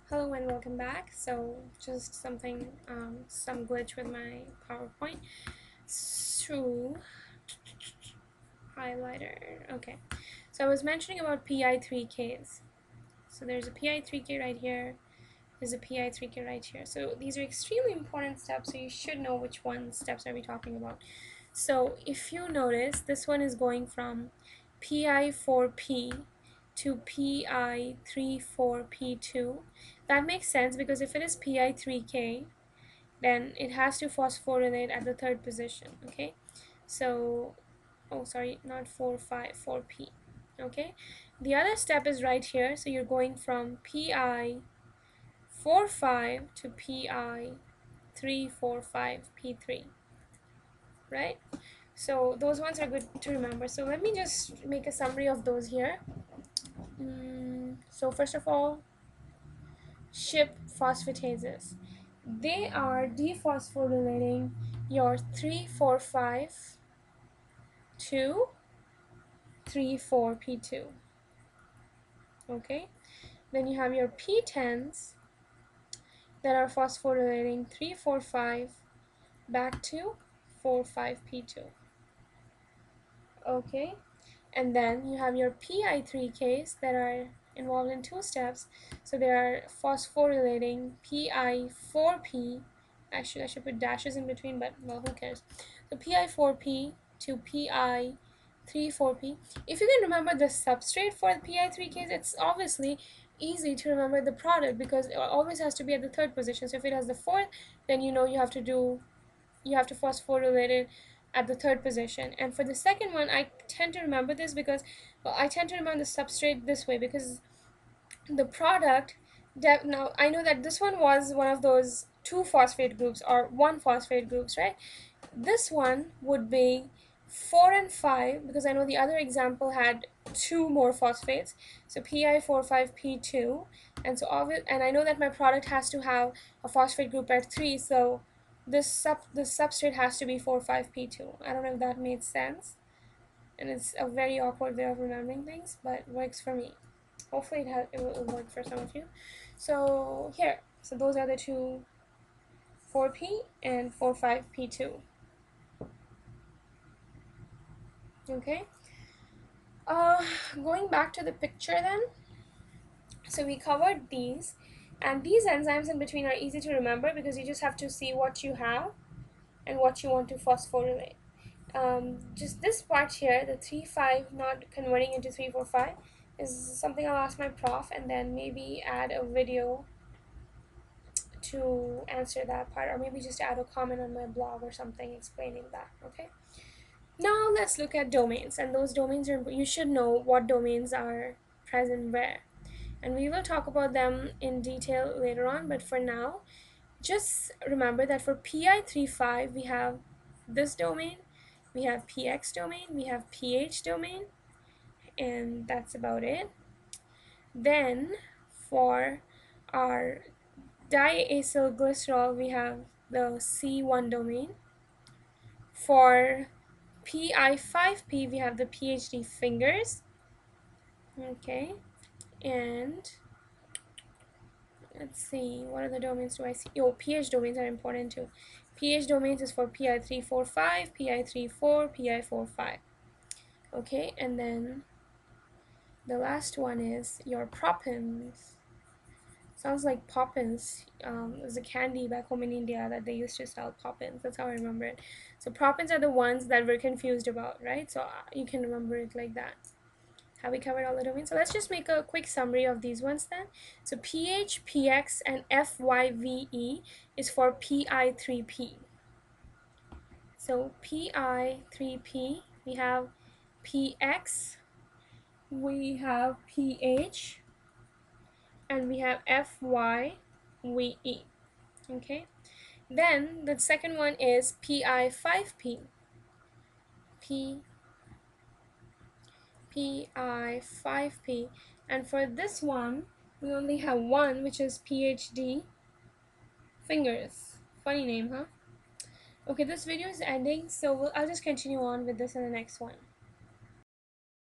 Hello and welcome back. So just some glitch with my PowerPoint. So highlighter. Okay. So I was mentioning about PI3Ks. So there's a PI3K right here. There's a PI3K right here. So these are extremely important steps. So you should know which one steps are we talking about. So if you notice, this one is going from PI4P to PI34P2. That makes sense because if it is PI3K, then it has to phosphorylate at the third position. Okay, so oh sorry, not 4 5 4P. Okay, the other step is right here. So you're going from PI45 to PI345P3, right? So those ones are good to remember. So let me just make a summary of those here. So first of all, ship phosphatases. They are dephosphorylating your 3,4,5 to 3,4P2. Okay. Then you have your P10s that are phosphorylating 3,4,5 back to 4,5P2. Okay. And then you have your PI3Ks that are involved in two steps. So they are phosphorylating PI4P. Actually, I should put dashes in between, but well, who cares? So PI4P to PI34P. If you can remember the substrate for the PI3Ks, it's obviously easy to remember the product because it always has to be at the third position. So if it has the fourth, then you know you have to phosphorylate it at the third position. And for the second one, I tend to remember this because, well, I tend to remember the substrate this way because the product now I know that this one was one of those two phosphate groups or one phosphate groups, right? This one would be 4 and 5 because I know the other example had two more phosphates, so PI45P2, and and I know that my product has to have a phosphate group at 3, so this substrate has to be 4,5P2. I don't know if that made sense, and it's a very awkward way of remembering things, but it works for me. Hopefully it will work for some of you. So here, so those are the two 4P and 4,5P2. Okay. Uh, Going back to the picture then, so we covered these, and these enzymes in between are easy to remember because you just have to see what you have and what you want to phosphorylate. Just this part here, the 3,5 not converting into 3,4,5, is something I'll ask my prof and then maybe add a video to answer that part, or maybe just add a comment on my blog or something explaining that. Okay. Now let's look at domains, and those domains are, you should know what domains are present where, and we will talk about them in detail later on, but for now just remember that for PI35 we have this domain, we have PX domain, we have PH domain, and that's about it. Then for our diacylglycerol we have the C1 domain. For PI5P we have the PhD fingers. Okay, and let's see, what other domains do I see? Oh, pH domains are important too. pH domains is for PI345, PI34, PI45. Okay, and then the last one is your propins. Sounds like Poppins. There's a candy back home in India that they used to sell Poppins. That's how I remember it. So Poppins are the ones that we're confused about, right? So you can remember it like that. Have we covered all the domains? So let's just make a quick summary of these ones then. So PH, PX, and FYVE is for PI3P. So PI3P, we have PX, we have PH, and we have FYVE. Okay. Then the second one is PI5P. PI5P, and for this one we only have one, which is PhD fingers. Funny name, huh? Okay, this video is ending, so I'll just continue on with this in the next one.